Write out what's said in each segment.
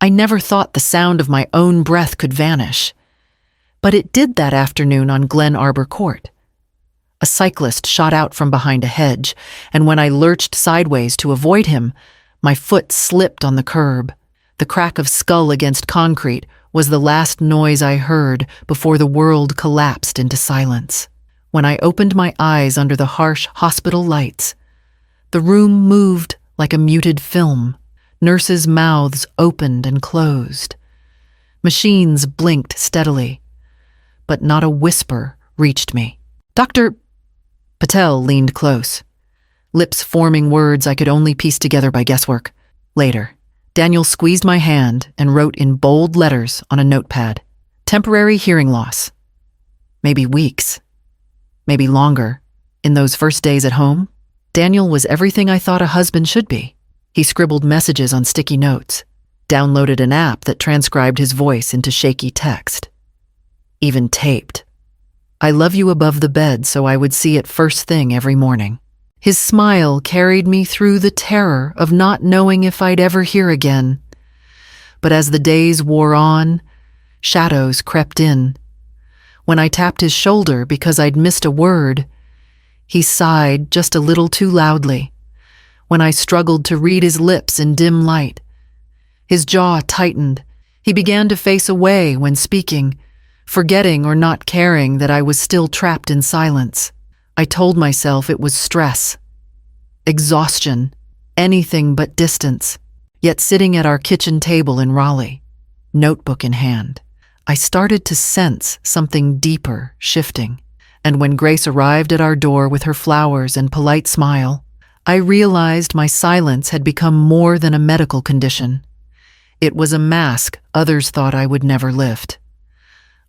I never thought the sound of my own breath could vanish. But it did that afternoon on Glen Arbor Court. A cyclist shot out from behind a hedge, and when I lurched sideways to avoid him, my foot slipped on the curb. The crack of skull against concrete was the last noise I heard before the world collapsed into silence. When I opened my eyes under the harsh hospital lights, the room moved like a muted film. Nurses' mouths opened and closed. Machines blinked steadily, but not a whisper reached me. Dr. Patel leaned close, lips forming words I could only piece together by guesswork. Later, Daniel squeezed my hand and wrote in bold letters on a notepad, "Temporary hearing loss. Maybe weeks, maybe longer." In those first days at home, Daniel was everything I thought a husband should be. He scribbled messages on sticky notes, downloaded an app that transcribed his voice into shaky text, even taped "I love you" above the bed so I would see it first thing every morning. His smile carried me through the terror of not knowing if I'd ever hear again. But as the days wore on, shadows crept in. When I tapped his shoulder because I'd missed a word, he sighed just a little too loudly. When I struggled to read his lips in dim light, his jaw tightened. He began to face away when speaking, forgetting or not caring that I was still trapped in silence. I told myself it was stress, exhaustion, anything but distance. Yet sitting at our kitchen table in Raleigh, notebook in hand, I started to sense something deeper shifting. And when Grace arrived at our door with her flowers and polite smile, I realized my silence had become more than a medical condition. It was a mask others thought I would never lift.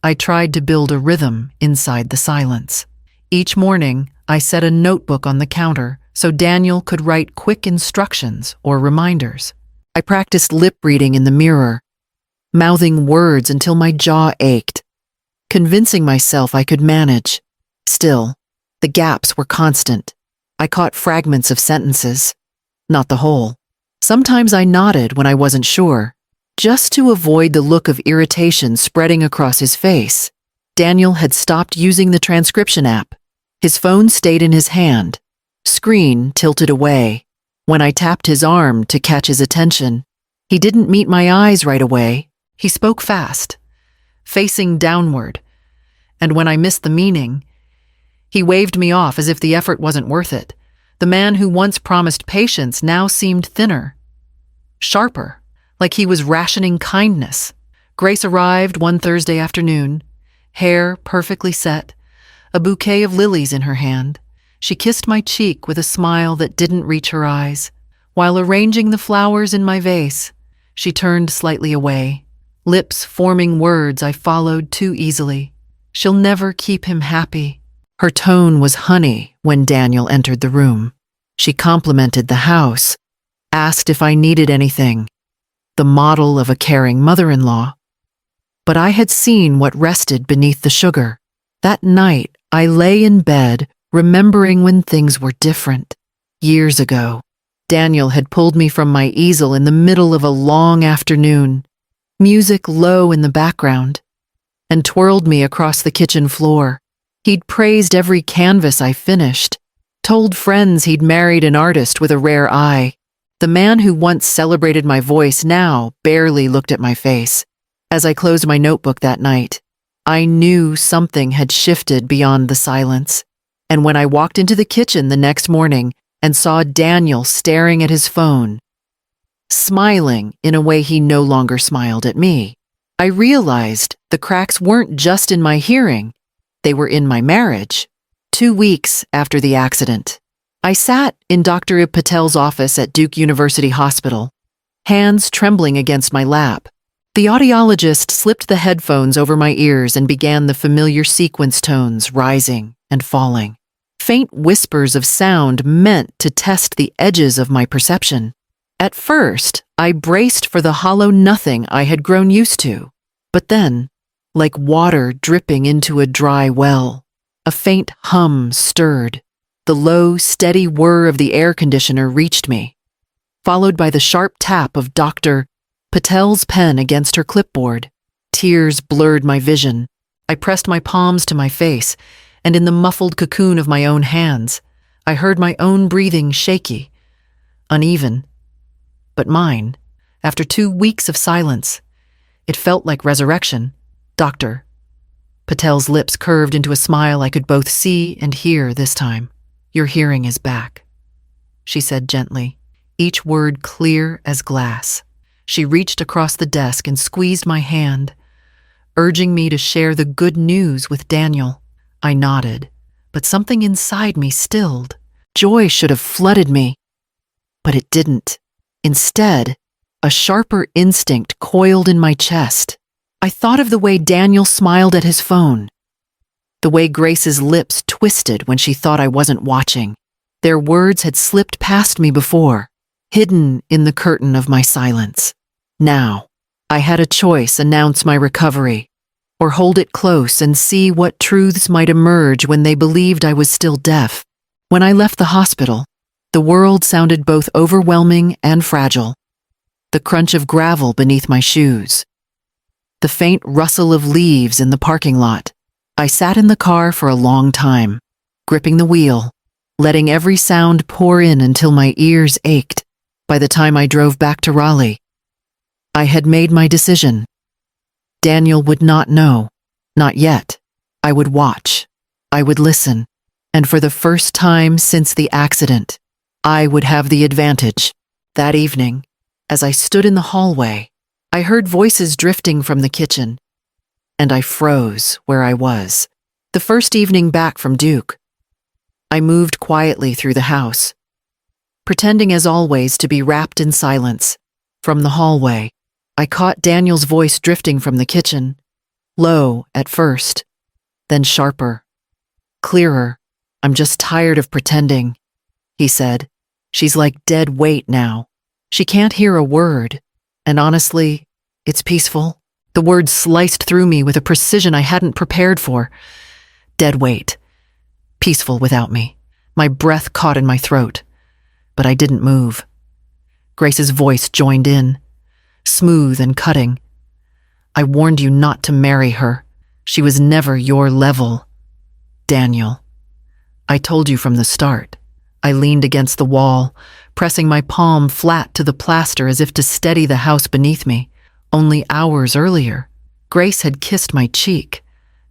I tried to build a rhythm inside the silence. Each morning, I set a notebook on the counter so Daniel could write quick instructions or reminders. I practiced lip reading in the mirror, mouthing words until my jaw ached, convincing myself I could manage. Still, the gaps were constant. I caught fragments of sentences, not the whole. Sometimes I nodded when I wasn't sure, just to avoid the look of irritation spreading across his face. Daniel had stopped using the transcription app. His phone stayed in his hand, screen tilted away. When I tapped his arm to catch his attention, he didn't meet my eyes right away. He spoke fast, facing downward, and when I missed the meaning, he waved me off as if the effort wasn't worth it. The man who once promised patience now seemed thinner, sharper, like he was rationing kindness. Grace arrived one Thursday afternoon, hair perfectly set, a bouquet of lilies in her hand. She kissed my cheek with a smile that didn't reach her eyes. While arranging the flowers in my vase, she turned slightly away, lips forming words I followed too easily. "She'll never keep him happy." Her tone was honey when Daniel entered the room. She complimented the house, asked if I needed anything, the model of a caring mother-in-law. But I had seen what rested beneath the sugar. That night, I lay in bed, remembering when things were different. Years ago, Daniel had pulled me from my easel in the middle of a long afternoon, music low in the background, and twirled me across the kitchen floor. He'd praised every canvas I finished, told friends he'd married an artist with a rare eye. The man who once celebrated my voice now barely looked at my face. As I closed my notebook that night, I knew something had shifted beyond the silence. And when I walked into the kitchen the next morning and saw Daniel staring at his phone, smiling in a way he no longer smiled at me, I realized the cracks weren't just in my hearing, they were in my marriage. 2 weeks after the accident, I sat in Dr. Ib Patel's office at Duke University Hospital, hands trembling against my lap. The audiologist slipped the headphones over my ears and began the familiar sequence tones rising and falling. Faint whispers of sound meant to test the edges of my perception. At first, I braced for the hollow nothing I had grown used to. But then, like water dripping into a dry well, a faint hum stirred. The low, steady whir of the air conditioner reached me, followed by the sharp tap of Dr. Patel's pen against her clipboard. Tears blurred my vision. I pressed my palms to my face, and in the muffled cocoon of my own hands, I heard my own breathing shaky, uneven. But mine, after 2 weeks of silence, it felt like resurrection. Doctor. Patel's lips curved into a smile I could both see and hear this time. Your hearing is back, she said gently, each word clear as glass. She reached across the desk and squeezed my hand, urging me to share the good news with Daniel. I nodded, but something inside me stilled. Joy should have flooded me, but it didn't. Instead, a sharper instinct coiled in my chest. I thought of the way Daniel smiled at his phone, the way Grace's lips twisted when she thought I wasn't watching. Their words had slipped past me before, hidden in the curtain of my silence. Now, I had a choice: announce my recovery, or hold it close and see what truths might emerge when they believed I was still deaf. When I left the hospital, the world sounded both overwhelming and fragile. The crunch of gravel beneath my shoes, the faint rustle of leaves in the parking lot. I sat in the car for a long time, gripping the wheel, letting every sound pour in until my ears ached. By the time I drove back to Raleigh, I had made my decision. Daniel would not know. Not yet. I would watch. I would listen. And for the first time since the accident, I would have the advantage. That evening, as I stood in the hallway, I heard voices drifting from the kitchen, and I froze where I was. The first evening back from Duke, I moved quietly through the house, pretending as always to be wrapped in silence. From the hallway, I caught Daniel's voice drifting from the kitchen, low at first, then sharper, clearer. I'm just tired of pretending, he said. She's like dead weight now. She can't hear a word, and honestly, it's peaceful. The words sliced through me with a precision I hadn't prepared for. Dead weight. Peaceful without me. My breath caught in my throat, but I didn't move. Grace's voice joined in, smooth and cutting. I warned you not to marry her. She was never your level, Daniel. I told you from the start. I leaned against the wall, pressing my palm flat to the plaster as if to steady the house beneath me. Only hours earlier, Grace had kissed my cheek,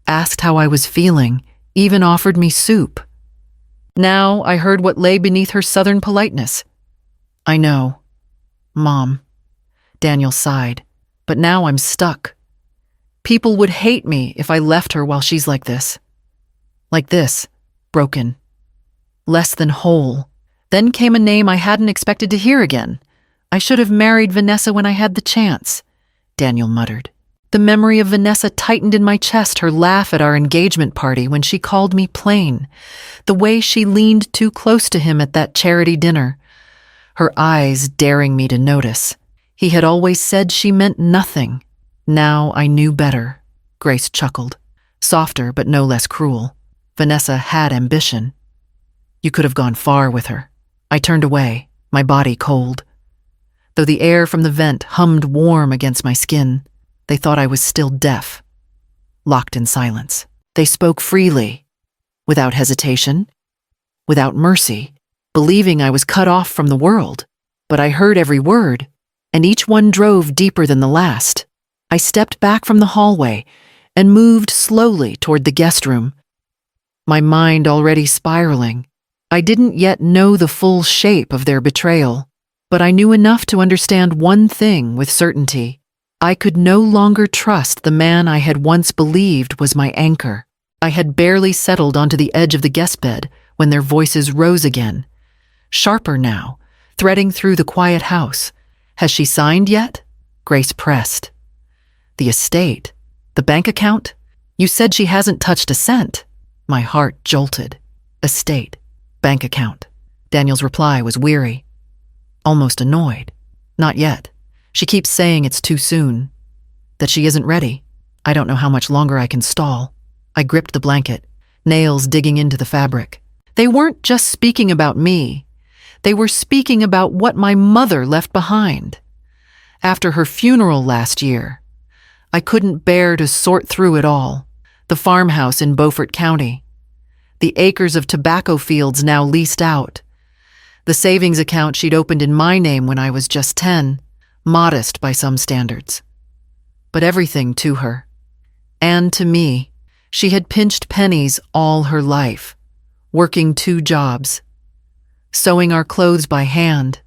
asked how I was feeling, even offered me soup. Now I heard what lay beneath her southern politeness. I know, Mom, Daniel sighed, but now I'm stuck. People would hate me if I left her while she's like this. Like this, broken. Less than whole. Then came a name I hadn't expected to hear again. I should have married Vanessa when I had the chance, Daniel muttered. The memory of Vanessa tightened in my chest, her laugh at our engagement party when she called me plain, the way she leaned too close to him at that charity dinner, her eyes daring me to notice. He had always said she meant nothing. Now I knew better. Grace chuckled, softer but no less cruel. Vanessa had ambition. You could have gone far with her. I turned away, my body cold. Though the air from the vent hummed warm against my skin, they thought I was still deaf, locked in silence. They spoke freely, without hesitation, without mercy, believing I was cut off from the world. But I heard every word, and each one drove deeper than the last. I stepped back from the hallway and moved slowly toward the guest room, my mind already spiraling. I didn't yet know the full shape of their betrayal, but I knew enough to understand one thing with certainty. I could no longer trust the man I had once believed was my anchor. I had barely settled onto the edge of the guest bed when their voices rose again, sharper now, threading through the quiet house. Has she signed yet? Grace pressed. The estate? The bank account? You said she hasn't touched a cent. My heart jolted. Estate. Bank account. Daniel's reply was weary, almost annoyed. Not yet. She keeps saying it's too soon, that she isn't ready. I don't know how much longer I can stall. I gripped the blanket, nails digging into the fabric. They weren't just speaking about me. They were speaking about what my mother left behind. After her funeral last year, I couldn't bear to sort through it all. The farmhouse in Beaufort County, the acres of tobacco fields now leased out, the savings account she'd opened in my name when I was just 10, modest by some standards. But everything to her, and to me. She had pinched pennies all her life, working 2 jobs, sewing our clothes by hand,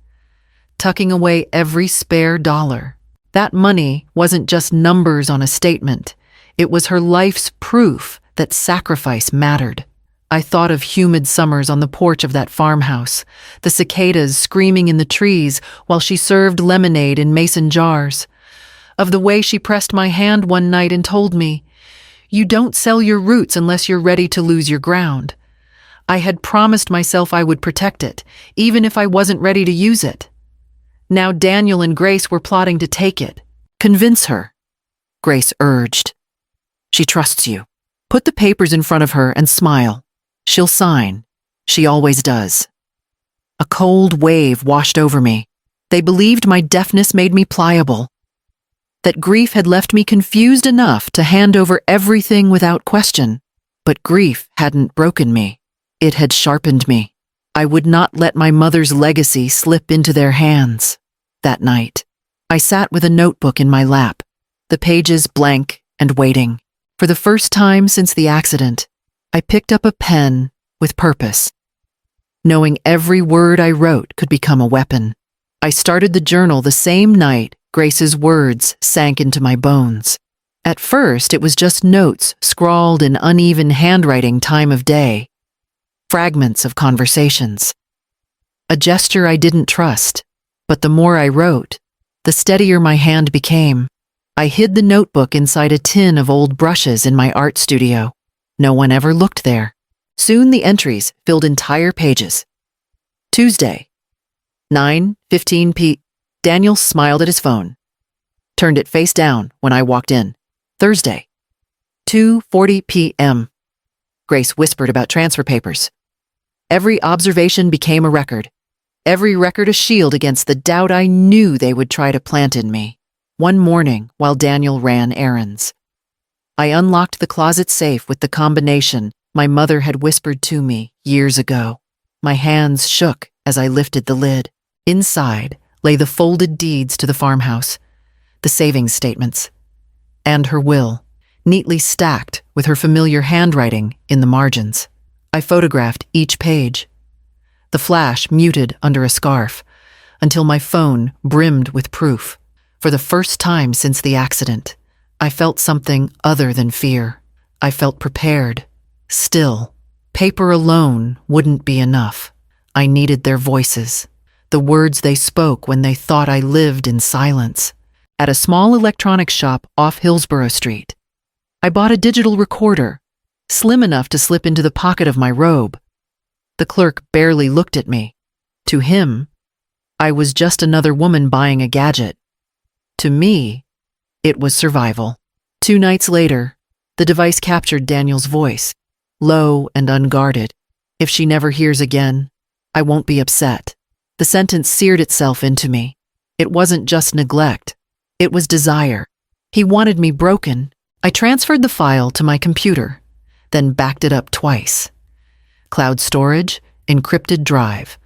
tucking away every spare dollar. That money wasn't just numbers on a statement. It was her life's proof that sacrifice mattered. I thought of humid summers on the porch of that farmhouse, the cicadas screaming in the trees while she served lemonade in mason jars, of the way she pressed my hand one night and told me, "You don't sell your roots unless you're ready to lose your ground." I had promised myself I would protect it, even if I wasn't ready to use it. Now Daniel and Grace were plotting to take it. "Convince her," Grace urged. "She trusts you. Put the papers in front of her and smile. She'll sign. She always does." A cold wave washed over me. They believed my deafness made me pliable, that grief had left me confused enough to hand over everything without question. But grief hadn't broken me. It had sharpened me. I would not let my mother's legacy slip into their hands. That night, I sat with a notebook in my lap, the pages blank and waiting. For the first time since the accident, I picked up a pen with purpose, knowing every word I wrote could become a weapon. I started the journal the same night Grace's words sank into my bones. At first, it was just notes scrawled in uneven handwriting time of day, fragments of conversations. A gesture I didn't trust, but the more I wrote, the steadier my hand became. I hid the notebook inside a tin of old brushes in my art studio. No one ever looked there. Soon the entries filled entire pages. Tuesday, 9:15 p. Daniel smiled at his phone, turned it face down when I walked in. Thursday, 2:40 p.m. Grace whispered about transfer papers. Every observation became a record. Every record a shield against the doubt I knew they would try to plant in me. One morning, while Daniel ran errands, I unlocked the closet safe with the combination my mother had whispered to me years ago. My hands shook as I lifted the lid. Inside lay the folded deeds to the farmhouse, the savings statements, and her will, neatly stacked with her familiar handwriting in the margins. I photographed each page, the flash muted under a scarf, until my phone brimmed with proof. For the first time since the accident, I felt something other than fear. I felt prepared, still. Paper alone wouldn't be enough. I needed their voices, the words they spoke when they thought I lived in silence. At a small electronics shop off Hillsborough Street, I bought a digital recorder, slim enough to slip into the pocket of my robe. The clerk barely looked at me. To him, I was just another woman buying a gadget. To me, it was survival. 2 nights later, the device captured Daniel's voice, low and unguarded. "If she never hears again, I won't be upset." The sentence seared itself into me. It wasn't just neglect. It was desire. He wanted me broken. I transferred the file to my computer, then backed it up twice. Cloud storage, encrypted drive.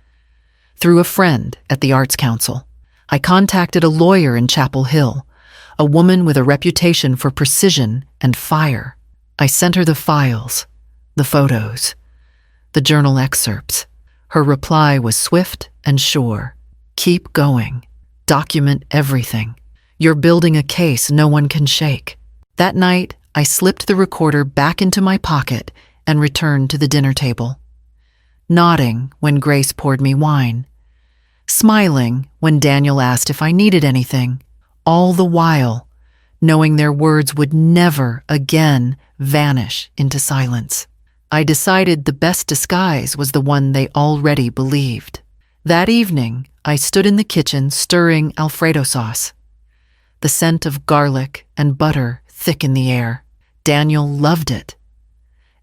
Through a friend at the Arts Council, I contacted a lawyer in Chapel Hill, a woman with a reputation for precision and fire. I sent her the files, the photos, the journal excerpts. Her reply was swift and sure. "Keep going. Document everything. You're building a case no one can shake." That night, I slipped the recorder back into my pocket and returned to the dinner table, nodding when Grace poured me wine, smiling when Daniel asked if I needed anything, all the while knowing their words would never again vanish into silence. I decided the best disguise was the one they already believed. That evening, I stood in the kitchen stirring Alfredo sauce, the scent of garlic and butter thick in the air. Daniel loved it,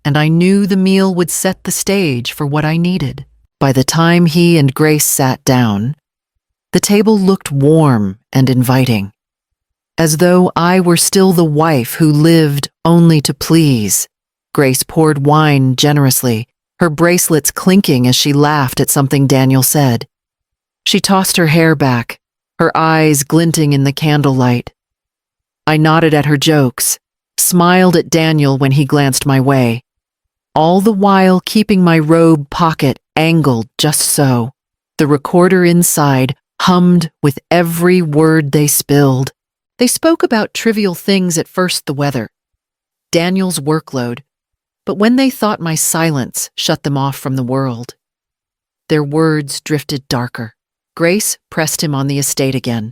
and I knew the meal would set the stage for what I needed. By the time he and Grace sat down, The table looked warm and inviting, as though I were still the wife who lived only to please. Grace poured wine generously, her bracelets clinking as she laughed at something Daniel said. She tossed her hair back, her eyes glinting in the candlelight. I nodded at her jokes, smiled at Daniel when he glanced my way, all the while keeping my robe pocket angled just so. The recorder inside hummed with every word they spilled. They spoke about trivial things at first, the weather, Daniel's workload, but when they thought my silence shut them off from the world, their words drifted darker. Grace pressed him on the estate again,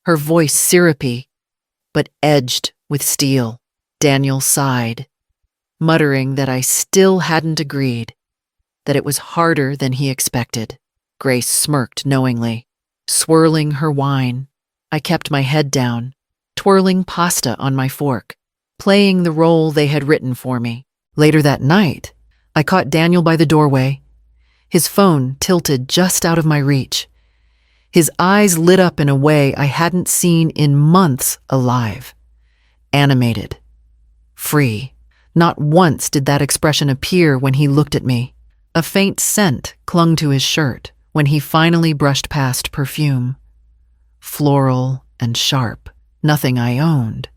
her voice syrupy, but edged with steel. Daniel sighed, muttering that I still hadn't agreed, that it was harder than he expected. Grace smirked knowingly, swirling her wine. I kept my head down, twirling pasta on my fork, playing the role they had written for me. Later that night, I caught Daniel by the doorway, his phone tilted just out of my reach. His eyes lit up in a way I hadn't seen in months alive. Animated. Free. Not once did that expression appear when he looked at me. A faint scent clung to his shirt when he finally brushed past perfume. Floral and sharp. Nothing I owned.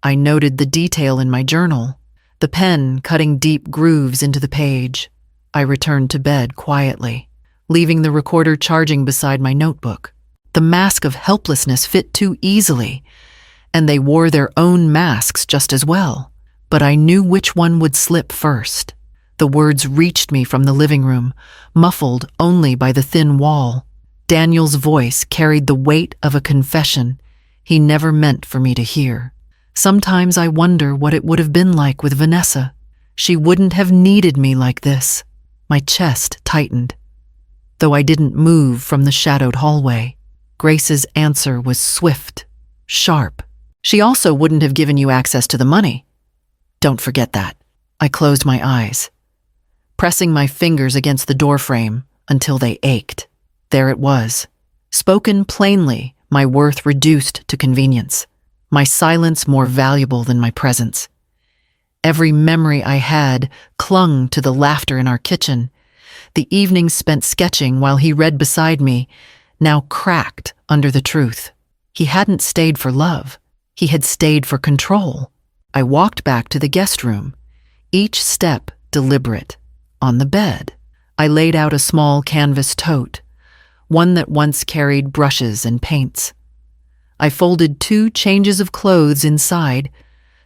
I noted the detail in my journal, the pen cutting deep grooves into the page. I returned to bed quietly, leaving the recorder charging beside my notebook. The mask of helplessness fit too easily, and they wore their own masks just as well. But I knew which one would slip first. The words reached me from the living room, muffled only by the thin wall. Daniel's voice carried the weight of a confession he never meant for me to hear. Sometimes I wonder what it would have been like with Vanessa. She wouldn't have needed me like this. My chest tightened, though I didn't move from the shadowed hallway. Grace's answer was swift, sharp. She also wouldn't have given you access to the money. Don't forget that. I closed my eyes, pressing my fingers against the doorframe until they ached. There it was, spoken plainly, my worth reduced to convenience, my silence more valuable than my presence. Every memory I had clung to the laughter in our kitchen, the evenings spent sketching while he read beside me, now cracked under the truth. He hadn't stayed for love. He had stayed for control. I walked back to the guest room, each step deliberate. On the bed, I laid out a small canvas tote, one that once carried brushes and paints. I folded 2 changes of clothes inside,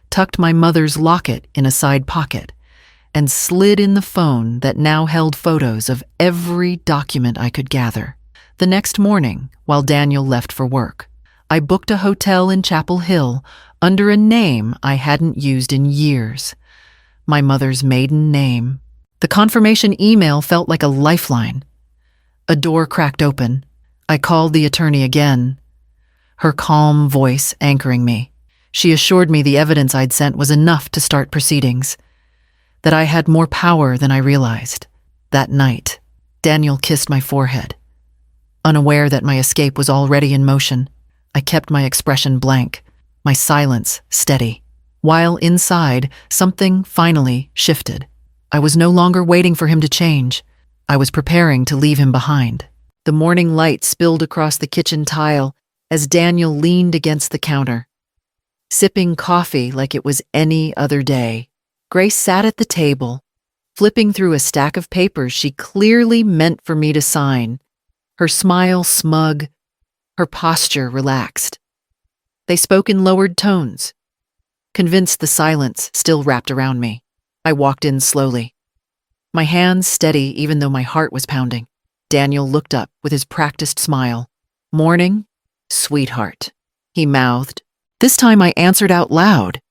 tucked my mother's locket in a side pocket, and slid in the phone that now held photos of every document I could gather. The next morning, while Daniel left for work, I booked a hotel in Chapel Hill under a name I hadn't used in years, my mother's maiden name. The confirmation email felt like a lifeline. A door cracked open. I called the attorney again, her calm voice anchoring me. She assured me the evidence I'd sent was enough to start proceedings, that I had more power than I realized. That night, Daniel kissed my forehead. Unaware that my escape was already in motion, I kept my expression blank, my silence steady. While inside, something finally shifted. I was no longer waiting for him to change. I was preparing to leave him behind. The morning light spilled across the kitchen tile as Daniel leaned against the counter, sipping coffee like it was any other day. Grace sat at the table, flipping through a stack of papers she clearly meant for me to sign, her smile smug, her posture relaxed. They spoke in lowered tones, convinced the silence still wrapped around me. I walked in slowly, my hands steady even though my heart was pounding. Daniel looked up with his practiced smile. "Morning, sweetheart," he mouthed. This time I answered out loud.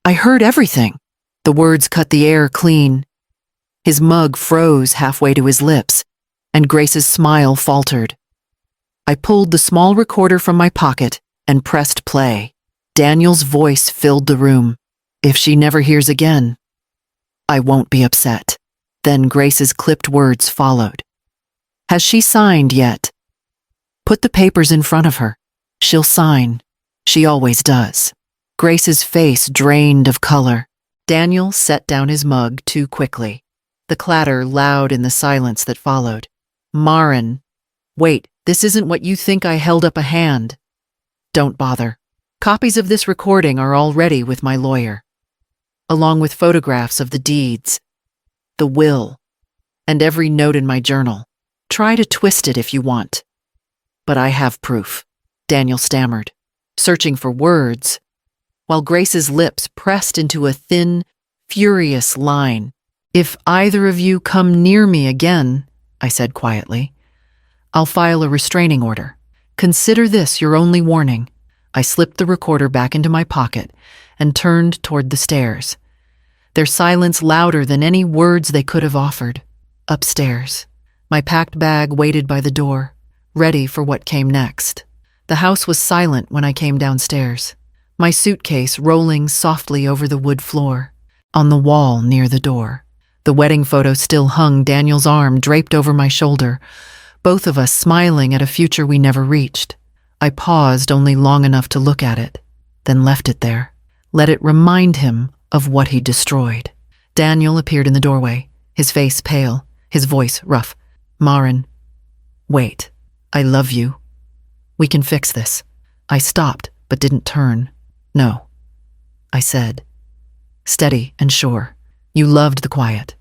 I heard everything. The words cut the air clean. His mug froze halfway to his lips, and Grace's smile faltered. I pulled the small recorder from my pocket and pressed play. Daniel's voice filled the room. If she never hears again, I won't be upset. Then Grace's clipped words followed. Has she signed yet? Put the papers in front of her. She'll sign. She always does. Grace's face drained of color. Daniel set down his mug too quickly. The clatter loud in the silence that followed. Maren, wait, this isn't what you think. I held up a hand. Don't bother. Copies of this recording are already with my lawyer, along with photographs of the deeds, the will, and every note in my journal. Try to twist it if you want. But I have proof, Daniel stammered, searching for words, while Grace's lips pressed into a thin, furious line. If either of you come near me again, I said quietly, I'll file a restraining order. Consider this your only warning. I slipped the recorder back into my pocket and turned toward the stairs, their silence louder than any words they could have offered. Upstairs, my packed bag waited by the door, ready for what came next. The house was silent when I came downstairs, my suitcase rolling softly over the wood floor. On the wall near the door, the wedding photo still hung, Daniel's arm draped over my shoulder, both of us smiling at a future we never reached. I paused only long enough to look at it, then left it there. Let it remind him of what he destroyed. Daniel appeared in the doorway, his face pale, his voice rough. Maren, wait. I love you. We can fix this. I stopped, but didn't turn. No, I said, steady and sure. You loved the quiet.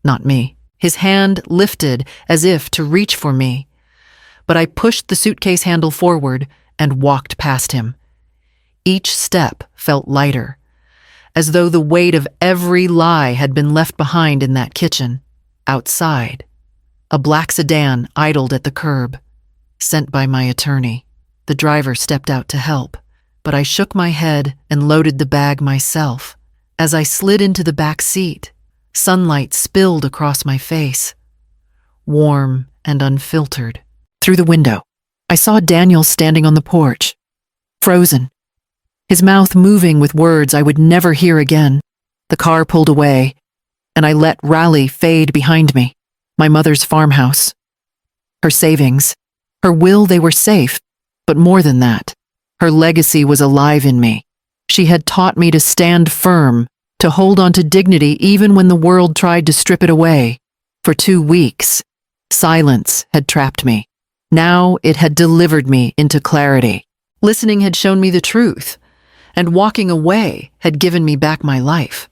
Not me. His hand lifted as if to reach for me, but I pushed the suitcase handle forward and walked past him. Each step felt lighter, as though the weight of every lie had been left behind in that kitchen. Outside, a black sedan idled at the curb, sent by my attorney. The driver stepped out to help, but I shook my head and loaded the bag myself. As I slid into the back seat, sunlight spilled across my face, warm and unfiltered. Through the window, I saw Daniel standing on the porch, frozen, his mouth moving with words I would never hear again. The car pulled away, and I let Raleigh fade behind me. My mother's farmhouse, her savings, her will, they were safe, but more than that, her legacy was alive in me. She had taught me to stand firm, to hold on to dignity even when the world tried to strip it away. For 2 weeks, silence had trapped me. Now it had delivered me into clarity. Listening had shown me the truth, and walking away had given me back my life.